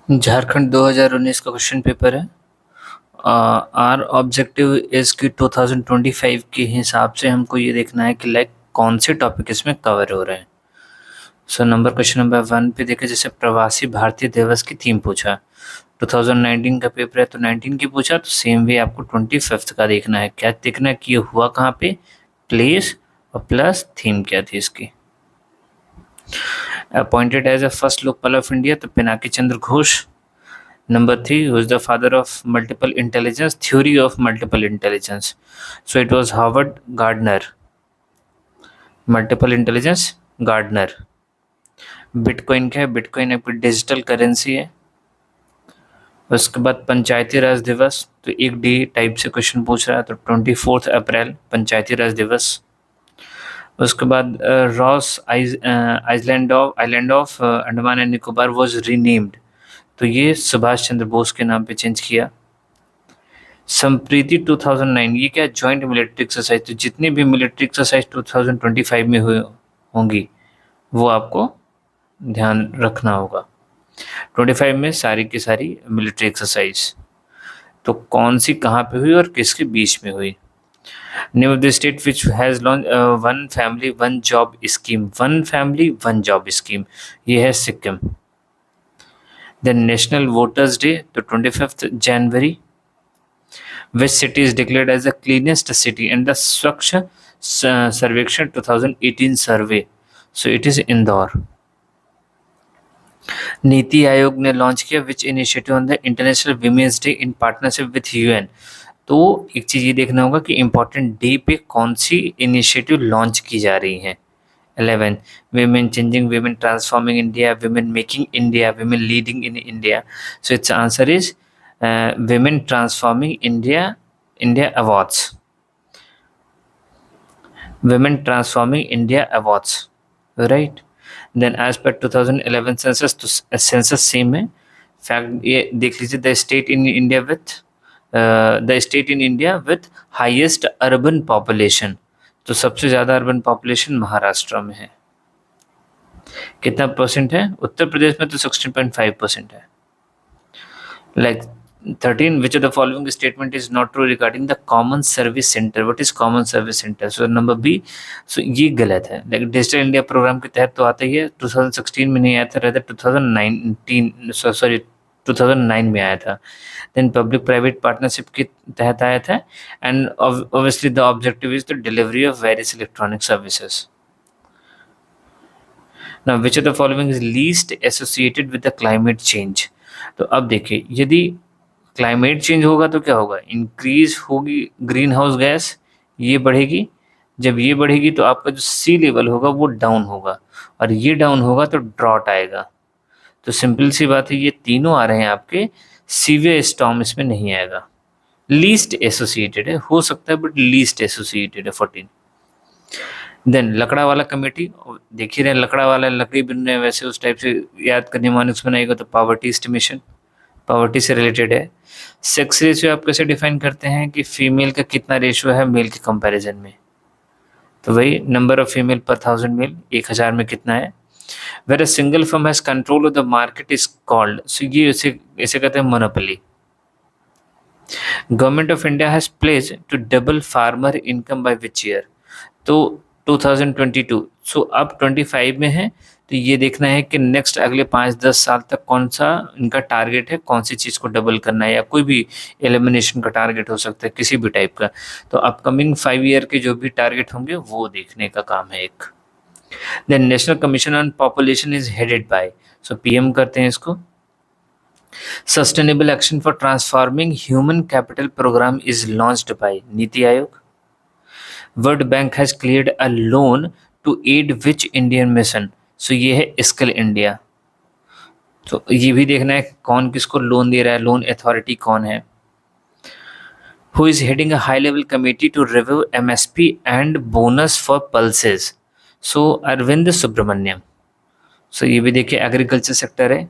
झारखंड 2019 का question paper है। Are objective is कि 2025 के हिसाब से हमको ये देखना है कि लाइक कौन से टॉपिक इसमें कवर हो रहे हैं। क्वेश्चन नंबर 1 पे देखे, जैसे प्रवासी भारतीय दिवस की थीम पूछा, 2019 का पेपर है तो 19 की पूछा, तो सेम वे आपको 25th का देखना है। क्या देखना है कि ये हुआ कहाँ पे, प्लेस और प्लस थीम क्या थी इसकी। Appointed as a first Lokpal of India, तो Pinaki Chandra Ghosh. Number 3, who is the father of multiple intelligence, theory of multiple intelligence? So it was Howard Gardner. Multiple intelligence, Gardner. Bitcoin क्या है? बिटकॉइन एक digital currency है। उसके बाद पंचायती राज दिवस, तो एक डे टाइप से क्वेश्चन पूछ रहा है, तो 24 अप्रैल पंचायती राज दिवस। उसके बाद Ross island of Andaman and Nicobar was renamed, तो ये सुभाष चंद्र बोस के नाम पे चेंज किया। संप्रीति 2009, ये क्या? Joint military exercise. तो जितनी भी मिलिट्री एक्सरसाइज 2025 में हुई होंगी वो आपको ध्यान रखना होगा। 25 में सारी की सारी मिलिट्री एक्सरसाइज, तो कौन सी कहाँ पे हुई और किसके बीच में हुई। Name of the state which has launch one family one job scheme. One family one job scheme, ये है Sikkim. Then national voters day, तो 25 जनवरी। Which city is declared as the cleanest city in the Swachh Sarvekshan 2018 survey? So it is Indore. NITI Aayog ने launch किया which initiative on the international women's day in partnership with UN. तो एक चीज ये देखना होगा कि इम्पोर्टेंट डे पे कौन सी इनिशिएटिव लॉन्च की जा रही है। 11, women changing, women transforming India, women making India, women leading in India. So its answer is women transforming India awards. Women transforming India awards, right? Then as per 2011 census, तो census same है। Fact ये देख लीजिए, the state in India with highest urban population, तो सबसे ज़्यादा urban population Maharashtra में है। कितना परसेंट है? उत्तर प्रदेश में तो 16.5% है। Like 13, which of the following statement is not true regarding the common service center? What is common service center? So number B, so ये गलत है। लाइक डिजिटल इंडिया प्रोग्राम के तहत तो आता ही है, 2016 में नहीं आया था, रहता 2009 में आया था। देन पब्लिक प्राइवेट पार्टनरशिप के तहत आया था, and obviously the objective is the delivery of various electronic services. Now, which of the following is least associated with the climate change? तो अब देखिए, यदि क्लाइमेट चेंज होगा तो क्या होगा? इंक्रीज होगी ग्रीन हाउस गैस, ये बढ़ेगी। जब ये बढ़ेगी तो आपका जो सी लेवल होगा वो डाउन होगा, और ये डाउन होगा तो ड्रॉट आएगा। तो सिंपल सी बात है, ये तीनों आ रहे हैं आपके, सीवियर स्टॉर्म इसमें नहीं आएगा। लीस्ट एसोसिएटेड है, हो सकता है बट लीस्ट एसोसिएटेड है 14। देन लकड़ा वाला कमेटी, देख ही रहे लकड़ा वाला लकड़ी बिन रहे, वैसे उस टाइप से याद करने मानक्स बनाएगा, तो पावर्टी एस्टिमेशन, पावर्टी से रिलेटेड है। सेक्स रेशियो आप कैसे डिफाइन करते हैं कि फीमेल का कितना रेशियो है मेल के कंपैरिजन में? तो वही नंबर ऑफ फीमेल पर 1000 मेल, 1000 में कितना है। Where a single firm has control of the market is called, so ये इसे कहते हैं monopoly. Government of India has pledge to double farmer income by which year? तो 2022। सो अब 25 में है, तो ये देखना है कि नेक्स्ट अगले 5-10 साल तक कौन सा इनका टारगेट है, कौन सी चीज़ को डबल करना है, या कोई भी एलिमिनेशन का टारगेट हो सकता है, किसी भी टाइप का। तो अपकमिंग 5 ईयर के जो भी टारगेट होंगे वो देखने का काम है एक। Then national commission on population is headed by, so PM करते हैं इसको। Sustainable action for transforming human capital programme is launched by NITI Aayog. World Bank has cleared a loan to aid which Indian mission? So ये है skill India. तो ये भी देखना है कौन किसको लोन दे रहा है, लोन अथॉरिटी कौन है। Who is heading a high level committee to review MSP and bonus for pulses? So Arvind Subramanian. So ये भी देखिए एग्रीकल्चर सेक्टर है,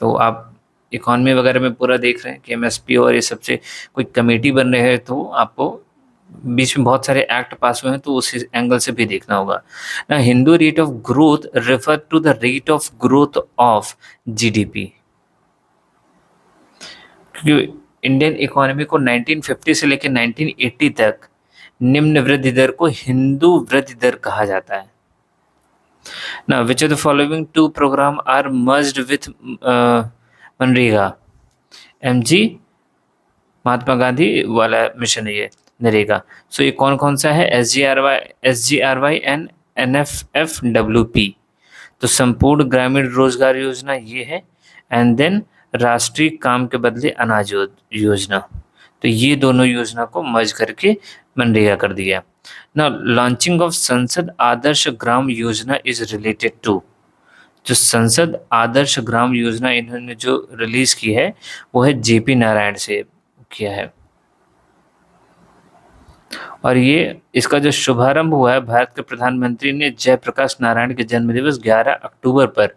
तो आप इकोनॉमी वगैरह में पूरा देख रहे हैं कि एमएसपी और ये सबसे कोई कमेटी बन रहे हैं, तो आपको बीच में बहुत सारे एक्ट पास हुए हैं, तो उस एंगल से भी देखना होगा ना। Hindu rate of growth refer to the rate of growth of GDP. क्योंकि इंडियन इकोनॉमी को 1950 से लेकर 1980 तक निम्न वृद्धि दर को हिंदू वृद्धि दर कहा जाता है। Now, which of the following two program are merged with MNREGA? MG Mahatma Gandhi वाला मिशन है ये नरेगा। सो ये कौन कौन सा है? SGRY and NFFWP। तो संपूर्ण ग्रामीण रोजगार योजना ये है, एंड देन राष्ट्रीय काम के बदले अनाज योजना। तो ये दोनों योजना को मर्ज करके मनरेगा कर दिया। नाउ लॉन्चिंग ऑफ संसद Adarsh Gram Yojana is related to, जो संसद आदर्श ग्राम योजना इन्होंने जो रिलीज की है वो है JP नारायण से किया है। और ये इसका जो शुभारंभ हुआ है भारत के प्रधानमंत्री ने जयप्रकाश नारायण के जन्म दिवस 11 अक्टूबर पर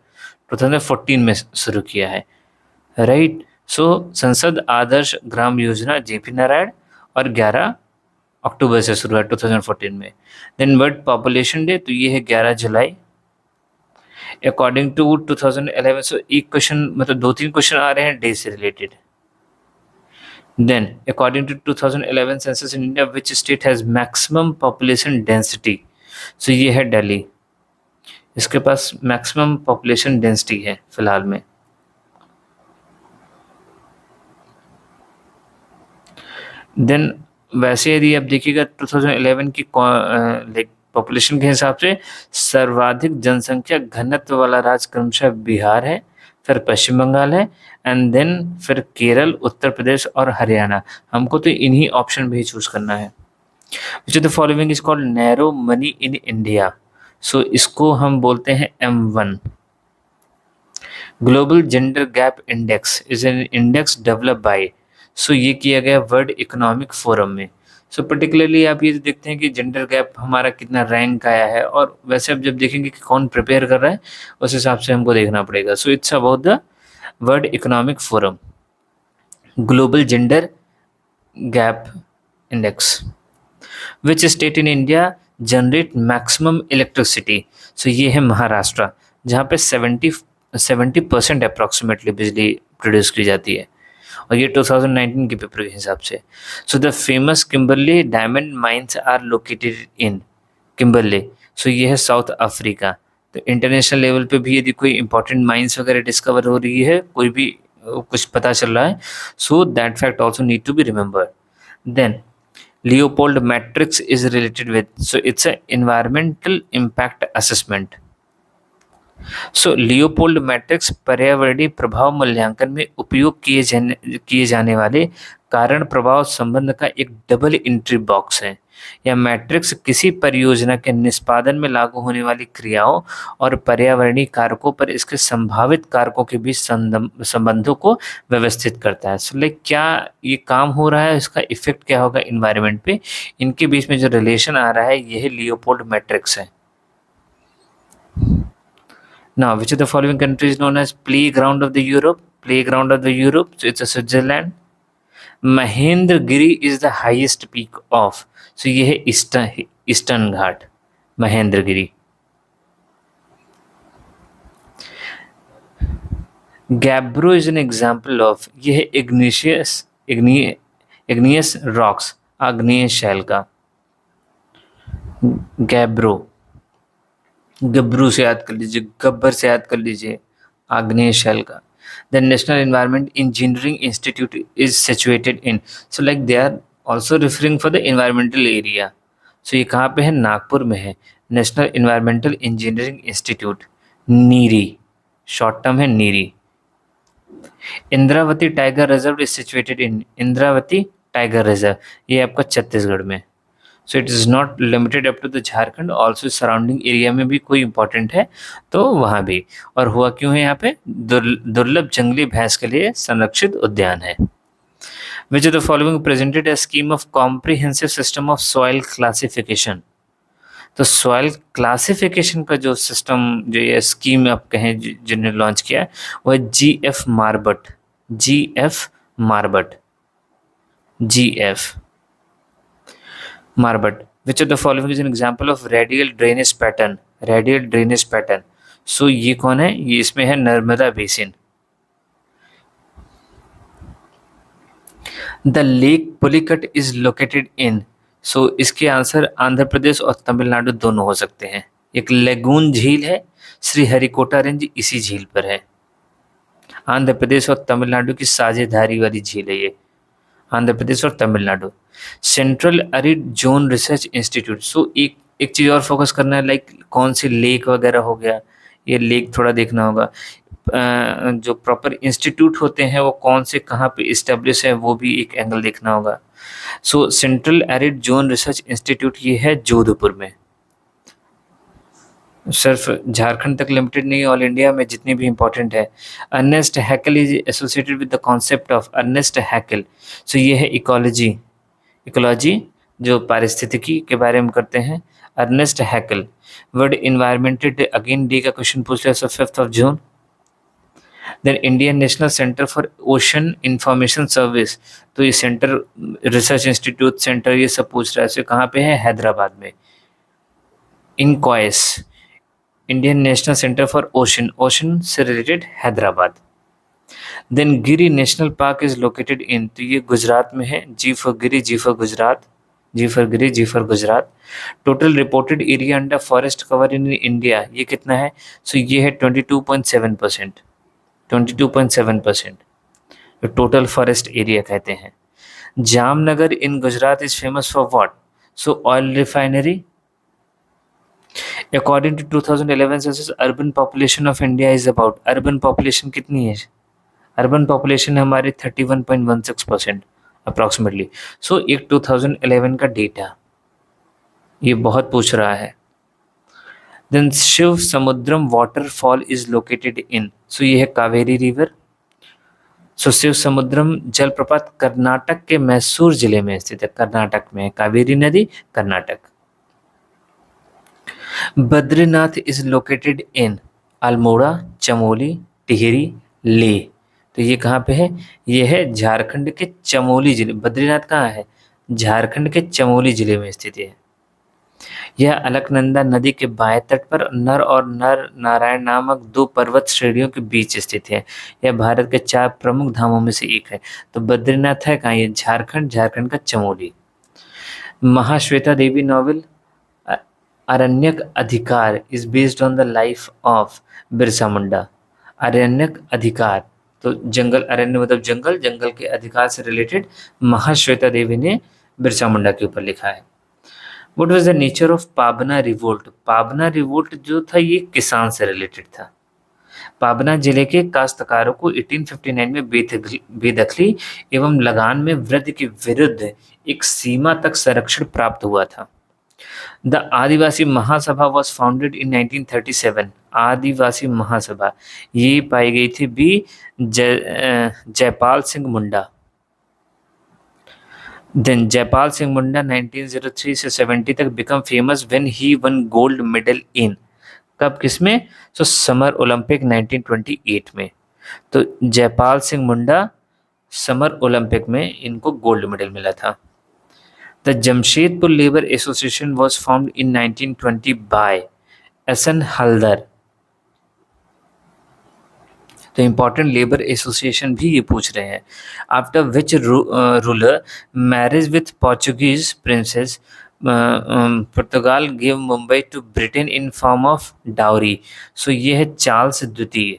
2014 में शुरू किया है, राइट। सो संसद आदर्श ग्राम योजना JP नारायण और 11 अक्टूबर से शुरू है 2014 में। देन वर्ल्ड पॉपुलेशन डे, तो ये है 11 जुलाई अकॉर्डिंग टू 2011। सो एक क्वेश्चन मतलब 2-3 क्वेश्चन आ रहे हैं डे से related. Then, according to 2011 census in India, which state has maximum population density? So ये है दिल्ली, इसके पास maximum population density है फिलहाल में। Then वैसे यदि आप देखिएगा 2011 की पॉपुलेशन के हिसाब से सर्वाधिक जनसंख्या घनत्व वाला राज्य क्रमशः बिहार है, फिर पश्चिम बंगाल है, एंड देन फिर केरल, उत्तर प्रदेश और हरियाणा। हमको तो इन्हीं ऑप्शन में ही चूज करना है। Which of the following is called narrow money in India? So इसको हम बोलते हैं M1। Global gender gap index is an index develop by, so ये किया गया वर्ल्ड इकोनॉमिक फोरम में। सो पर्टिकुलरली आप ये देखते हैं कि जेंडर गैप हमारा कितना रैंक आया है, और वैसे आप जब देखेंगे कि कौन प्रिपेयर कर रहा है उस हिसाब से हमको देखना पड़ेगा। So it's about the World Economic Forum global gender gap index. Which state in India generate maximum electricity? So ये है महाराष्ट्र, जहाँ पे 70% अप्रॉक्सीमेटली बिजली प्रोड्यूस की जाती है, और ये 2019 के पेपर के हिसाब से। So the famous Kimberley diamond mines are located in Kimberley, so ये है साउथ अफ्रीका। तो इंटरनेशनल लेवल पे भी यदि कोई इंपॉर्टेंट माइंस वगैरह डिस्कवर हो रही है, कोई भी कुछ पता चल रहा है, so that fact also need to be remember. Then Leopold matrix is related with, so it's a environmental impact assessment. सो लियोपोल्ड मैट्रिक्स पर्यावरणीय प्रभाव मूल्यांकन में उपयोग किए जाने वाले कारण प्रभाव संबंध का एक डबल एंट्री बॉक्स है। यह मैट्रिक्स किसी परियोजना के निष्पादन में लागू होने वाली क्रियाओं और पर्यावरणीय कारकों पर इसके संभावित कारकों के बीच संबंधों को व्यवस्थित करता है। सो लाइक क्या ये काम हो रहा है, इसका इफेक्ट क्या होगा इन्वायरमेंट पे, इनके बीच में जो रिलेशन आ रहा है यह लियोपोल्ड मैट्रिक्स है। Now, which of the following country is known as playground of the Europe? Playground of the Europe, so it's a Switzerland. Mahendragiri is the highest peak of, so ये है eastern Ghat Mahendragiri. Gabbro is an example of, ये है igneous rocks, आग्नेय शैल का। Gabbro, गब्रू से याद कर लीजिए, गब्बर से याद कर लीजिए, आग्नेय शैल का। The national environment engineering institute is situated in, so like they are also referring for the environmental area. So ये कहाँ पे है? नागपुर में है national environmental engineering institute, NEERI, short term है NEERI. Indravati tiger reserve is situated in, Indravati tiger reserve ये आपका छत्तीसगढ़ में। So it is not limited up to the Jharkhand, also surrounding area में भी कोई इंपॉर्टेंट है तो वहाँ भी। और हुआ क्यों है यहाँ पे? दुर्लभ जंगली भैंस के लिए संरक्षित उद्यान है। Which of the following presented a scheme of comprehensive system of soil classification? तो सॉइल क्लासिफिकेशन का जो सिस्टम, जो ये स्कीम आप कहें जिन्हें लॉन्च किया है, वो है GF Marbut, GF Marbut, GF Marbut. Which of the following is an example of radial drainage pattern? Radial drainage pattern, so ये कौन है? ये इसमें है Narmada basin. The lake Pulicat is located in, so इसके आंसर आंध्र प्रदेश और तमिलनाडु दोनों हो सकते हैं। एक लेगून झील है, श्रीहरिकोटा रेंज इसी झील पर है। आंध्र प्रदेश और तमिलनाडु की साझेदारी वाली झील है ये, आंध्र प्रदेश और Tamil Nadu. Central arid zone research institute, so एक एक चीज़ और फोकस करना है, लाइक कौन सी लेक वगैरह हो गया, ये लेक थोड़ा देखना होगा। जो प्रॉपर इंस्टीट्यूट होते हैं वो कौन से कहाँ पे इस्टेब्लिश है, वो भी एक एंगल देखना होगा। सो central arid zone research institute ये है जोधपुर में। सिर्फ झारखंड तक लिमिटेड नहीं, ऑल इंडिया में जितनी भी इंपॉर्टेंट है। Ernest Haeckel is associated with the concept of Ernest Haeckel, so ये है इकोलॉजी, इकोलॉजी जो पारिस्थितिकी के बारे में करते हैं। Ernest Haeckel. World environmental day, again day का क्वेश्चन पूछ लिया, सो 5 जून। Then Indian National Centre for Ocean Information Service, तो ये सेंटर रिसर्च इंस्टीट्यूट सेंटर ये सब पूछ रहा है, सो कहाँ पे है, हैदराबाद में। INCOIS, Indian National Centre for Ocean, ocean से related Hyderabad. Then Giri national park is located in, तो ये गुजरात में है। G for Giri, G for Gujarat, G for Giri, G for Gujarat. Total reported area under forest cover in India, ये कितना है, सो ये है 22.7%, 22.7%, तो टोटल फॉरेस्ट एरिया कहते हैं। Jamnagar in Gujarat is famous for what, so oil refinery. According to 2011 census urban population of India is about, urban population कितनी है, अर्बन पॉपुलेशन हमारी 31.16% अप्रॉक्सीमेटली। सो एक 2011 का डेटा ये बहुत पूछ रहा है। Then Shiva Samudram waterfall is located in, so ये है कावेरी रिवर। सो शिव समुद्रम जलप्रपात कर्नाटक के मैसूर जिले में स्थित है, कर्नाटक में, कावेरी नदी कर्नाटक। बद्रीनाथ इज लोकेटेड इन अल्मोड़ा, चमोली, टिहरी, लेह, तो ये कहाँ पे है, ये है झारखंड के चमोली जिले। बद्रीनाथ कहाँ है, झारखंड के चमोली जिले में स्थित है। यह अलकनंदा नदी के बाएं तट पर नर और नर नारायण नामक 2 पर्वत श्रेणियों के बीच स्थित है। यह भारत के 4 प्रमुख धामों में से एक है। तो बद्रीनाथ है कहाँ, ये झारखंड, झारखंड का Chamoli. Mahasweta Devi novel Aranyak Adhikar is based on the life of Birsa Munda. Aranyak Adhikar, तो जंगल, अरण्य मतलब जंगल, जंगल के अधिकार से रिलेटेड महाश्वेता देवी ने बिरसा मुंडा के ऊपर लिखा है। What was the nature of Pabna revolt, Pabna revolt जो था ये किसान से रिलेटेड था। पाबना जिले के काश्तकारों को 1859 में बेदखली एवं लगान में वृद्धि के विरुद्ध एक सीमा तक संरक्षण प्राप्त हुआ था। The Adivasi Mahasabha was founded in 1937, Adivasi Mahasabha ये पाई गई थी बी जयपाल सिंह मुंडा। देन जयपाल सिंह मुंडा 1903 से 70 तक become famous when he won gold medal in, कब किसमें, सो समर ओलंपिक 1928 में। तो जयपाल सिंह मुंडा समर ओलंपिक में इनको गोल्ड मेडल मिला था। The Jamshedpur labour association was formed in 1920 by S N. Haldar, तो इंपॉर्टेंट लेबर एसोसिएशन भी ये पूछ रहे हैं। After which ruler marriage with Portuguese princess Portugal give Mumbai to Britain in form of dowry, so ये है चार्ल्स द्वितीय।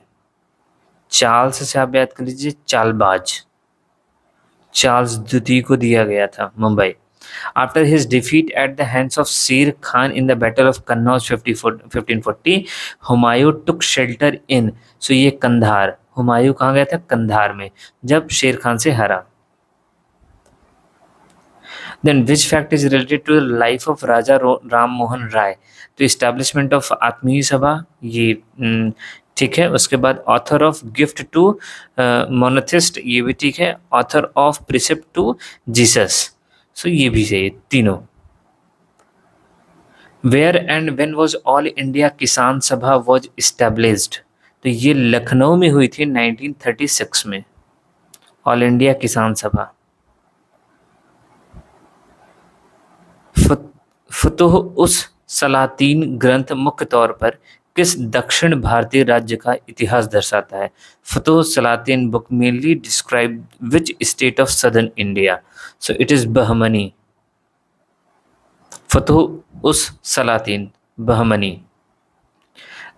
चार्ल्स से आप याद कर लीजिए, चालबाज, चार्ल्स द्वितीय को दिया गया था Mumbai. After his defeat at the hands of Sher Khan in the battle of Kannauj 1540, Humayun took shelter in, so ये कंधार, हुमायूं कहाँ गया था, कंधार में, जब शेर खान से हारा। Then which fact is related to the life of Raja Ram Mohan Roy, तो इस्टेब्लिशमेंट ऑफ आत्मीय सभा ये ठीक है। उसके बाद author of gift to monotheist ये भी ठीक है। Author of precept to Jesus, so ये भी सही, तीनों। Where and when was All India Kisan Sabha was established, तो ये लखनऊ में हुई थी 1936 में, ऑल इंडिया किसान सभा। फुतुह उस सलातीन ग्रंथ मुख्य तौर पर किस दक्षिण भारतीय राज्य का इतिहास दर्शाता है? Futuh Salatin book mainly describe which state of southern India? So it is Bahmani. Futuh उस Salatin, Bahmani.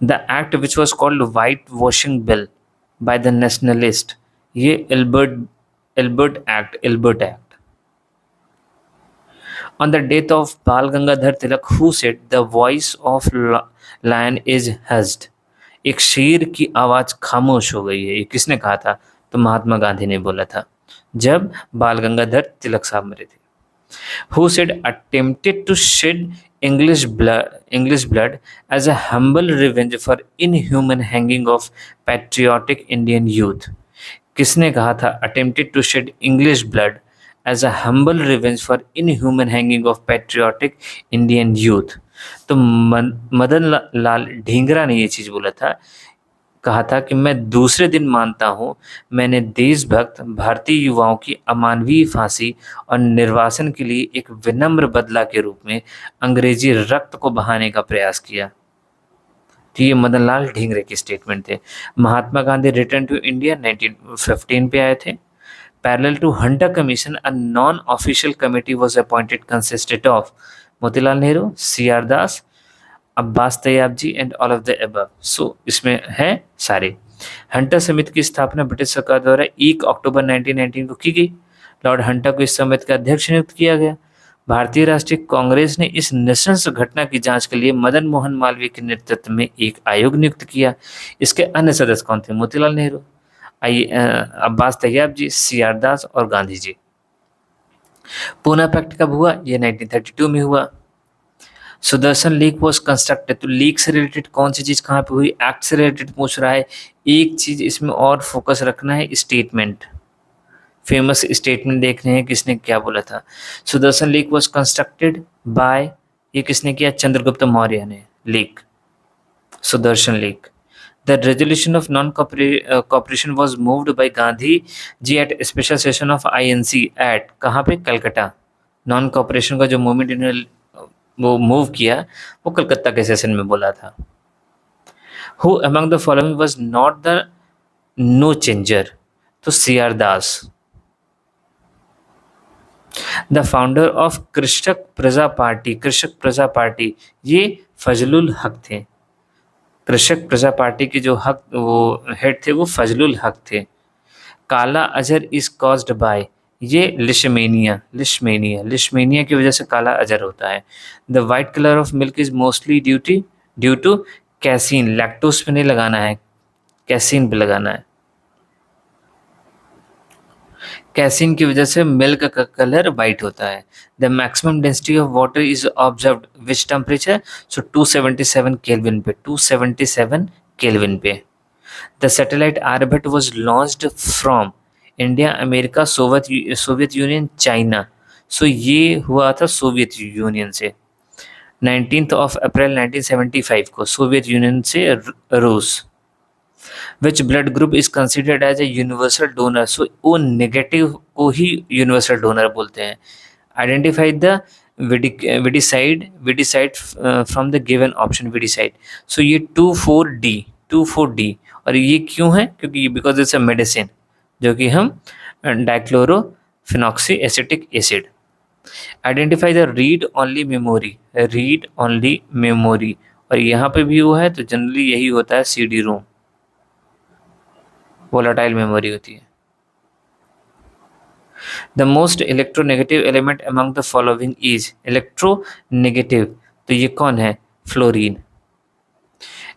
The act which was called white washing bill by the nationalist, ये Ilbert act. On the death of Bal Gangadhar Tilak, who said the voice of lion is hushed? एक शेर की आवाज खामोश हो गई है, ये किसने कहा था? तो महात्मा गांधी ने बोला था जब बाल गंगाधर तिलक साहब मरे थे. Who said attempted to shed English blood as a humble revenge for inhuman hanging of patriotic Indian youth? किसने कहा था attempted to shed English blood as a humble revenge for inhuman hanging of patriotic Indian youth? तो मदन लाल ढींगरा ने ये चीज बोला था, कहा था कि मैं दूसरे दिन मानता हूं मैंने देशभक्त भारतीय युवाओं की अमानवीय फांसी और निर्वासन के लिए एक विनम्र बदला के रूप में अंग्रेजी रक्त को बहाने का प्रयास किया. तो ये मदन लाल ढींगरे के स्टेटमेंट थे. Mahatma Gandhi return to India 1915 पे आए थे. Parallel to Hunter commission a non official committee was appointed consisted of Motilal Nehru, C R Das, Abbas Tyabji and all of the above. So इसमें है सारे. हंटर समिति की स्थापना ब्रिटिश सरकार द्वारा 1 अक्टूबर 1919 को की गई. लॉर्ड हंटर को इस समिति का अध्यक्ष नियुक्त किया गया. भारतीय राष्ट्रीय कांग्रेस ने इस नृशंस घटना की जांच के लिए मदन मोहन मालवीय के नेतृत्व में एक आयोग नियुक्त किया. इसके अन्य सदस्य कौन थे? मोतीलाल नेहरू, अब्बास तैयब जी, सी आर दास और गांधी जी. पूना पैक्ट कब हुआ? ये 1932 में हुआ. Sudarshan lake was constructed. तो लेक से रिलेटेड कौन सी चीज कहाँ पे हुई? एक्ट से रिलेटेड पूछ रहा है. एक चीज इसमें और फोकस रखना है, स्टेटमेंट, फेमस स्टेटमेंट देखने हैं किसने क्या बोला था. Sudarshan lake was constructed by, ये किसने किया? चंद्रगुप्त मौर्य ने. Lake, Sudarshan lake. The resolution of non-cooperation was moved by Gandhi ji at special session of INC at कहाँ पे? कलकत्ता. नॉन कॉपरेशन का जो मूवमेंट इन्होंने वो मूव किया वो कलकत्ता के सेशन में बोला था. Who among the following was not the no changer? तो C R Das. The founder of Krishak Praja party, ये फजलुल हक थे. कृषक प्रजा पार्टी के जो हक वो हेड थे वो फजलुल हक थे. काला अजर इज कॉज्ड बाय, ये लिशमेनिया की वजह से काला अजर होता है. The white colour of milk is mostly due to casein. Lactose पे नहीं लगाना है, कैसीन पे लगाना है. कैसीन की वजह से मिल्क का कलर वाइट होता है. The maximum density of water is observed which temperature? So 277 kelvin पे. 277 केल्विन पे. The satellite Aryabhata was launched from India, America, Soviet Union, China. So ये हुआ था सोवियत यूनियन से. 19 अप्रैल 1975 को सोवियत यूनियन से रूस. Which blood group is considered as a universal donor? So O negative को ही यूनिवर्सल डोनर बोलते हैं. Identify the weedicide from the given option. Weedicide, so ये 24D. और ये क्यों है? क्योंकि बिकॉज इट्स अ मेडिसिन जो कि हम dichlorophenoxy acetic acid. Identify the read only memory. और यहाँ पे भी वो है तो जनरली यही होता है, CD रोम वोलाटाइल मेमोरी होती है. The most electronegative element among the following is. Electronegative तो ये कौन है? Fluorine.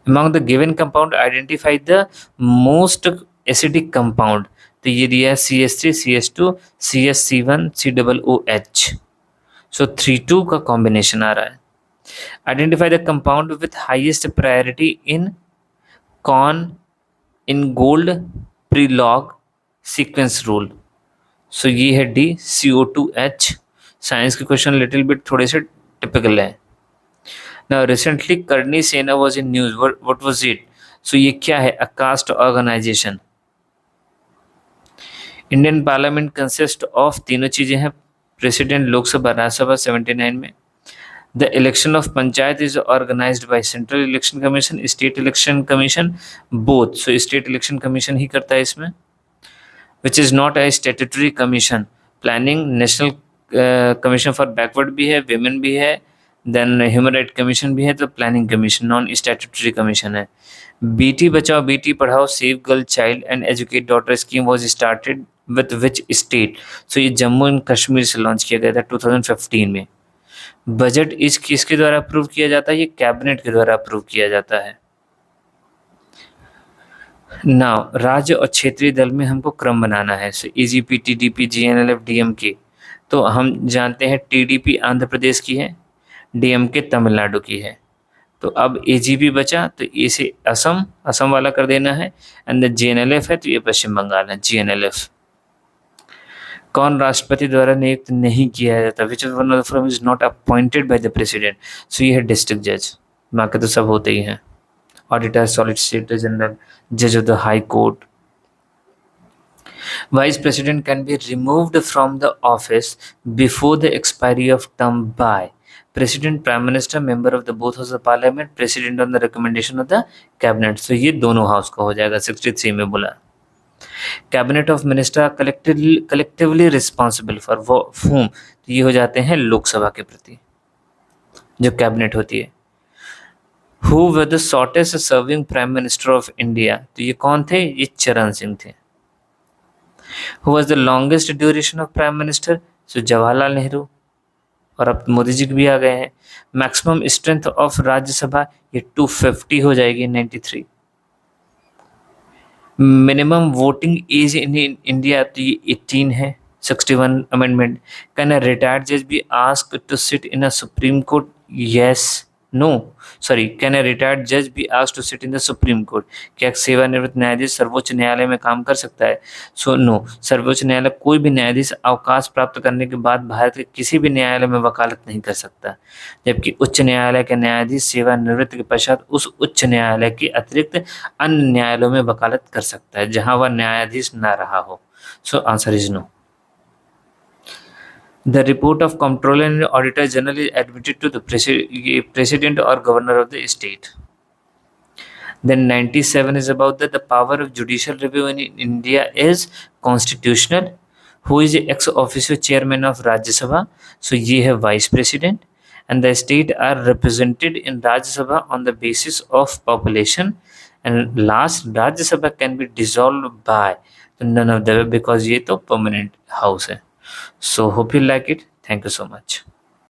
Among the given compound identify the most acidic compound. तो ये दिया है CH3, CH2, CH, COOH. सो 3-2 का कॉम्बिनेशन आ रहा है. Identify the compound with highest priority in gold Prelog sequence rule. So ये है D, CO2H. साइंस के क्वेश्चन लिटिल बिट थोड़े से टिपिकल है. Now recently Karni Sena was in news. What was it? So ये क्या है? A caste organisation. Indian parliament consist of तीनों चीजें हैं. प्रेसिडेंट, लोकसभा, राज्यसभा 79 में. The election of panchayat is organized by Central Election Commission, State Election Commission, both. So State Election Commission ही करता है इसमें, which is not a statutory commission. Planning National Commission for Backward भी है, Women भी है, then human right commission भी है, तो planning commission non statutory commission है. Beti Bachao Beti Padhao save girl child and educate daughter scheme was started with which state? So ये Jammu and Kashmir से लॉन्च किया गया था 2015 में. बजट इस किसके द्वारा अप्रूव किया जाता है? ये कैबिनेट के द्वारा अप्रूव किया जाता है. नाउ राज्य और क्षेत्रीय दल में हमको क्रम बनाना है. सो EGP, TDP, GNLF, DMK. तो हम जानते हैं TDP आंध्र प्रदेश की है, DMK तमिलनाडु की है. तो अब AGP बचा, तो ए से असम वाला कर देना है. एंड GNLF है, तो ये पश्चिम बंगाल है, GNLF. कौन राष्ट्रपति द्वारा नियुक्त नहीं किया जाता? Which one of the following is not appointed by the president? So ये है डिस्ट्रिक्ट जज, बाकी तो सब होते ही हैं. ऑडिटर, सॉलिसिटर जनरल, जज of the high court. Vice President can be removed from the office before the expiry of term by President, Prime Minister, member of the both Houses of Parliament, President on the recommendation of the Cabinet. So ये दोनों house का हो जाएगा. 63 में बोला. Cabinet of minister collectively responsible for whom? तो ये हो जाते हैं लोकसभा के प्रति जो कैबिनेट होती है. Who were the shortest serving Prime Minister of India? तो ये कौन थे? ये चरण सिंह थे. Who was the longest duration of Prime Minister? So Jawaharlal Nehru. और अब मोदी जी भी आ गए हैं. मैक्सिमम स्ट्रेंथ ऑफ राज्यसभा ये 250 हो जाएगी 93. Minimum voting as in India तो ये 18 है. 61 अमेंडमेंट. कैन अ रिटायर्ड जज be asked to sit in a supreme court? Yes. No sorry, can a retired जज be asked to sit in the supreme court? क्या सेवानिवृत्त न्यायाधीश सर्वोच्च न्यायालय में काम कर सकता है? So no. सर्वोच्च न्यायालय कोई भी न्यायाधीश अवकाश प्राप्त करने के बाद भारत के किसी भी न्यायालय में वकालत नहीं कर सकता, जबकि उच्च न्यायालय के न्यायाधीश सेवानिवृत्ति के पश्चात उस उच्च न्यायालय के अतिरिक्त अन्य न्यायालयों में वकालत कर सकता है जहां वह न्यायाधीश न रहा हो. So answer is no. The report of Comptroller and Auditor General is admitted to the President or Governor of the state. Then 97 is about the power of judicial review in India is constitutional. Who is the ex officio chairman of Rajya Sabha? So ये है Vice President. And the state are represented in Rajya Sabha on the basis of population. And last, Rajya Sabha can be dissolved by none of them because ये तो permanent house है. So hope you like it. Thank you so much.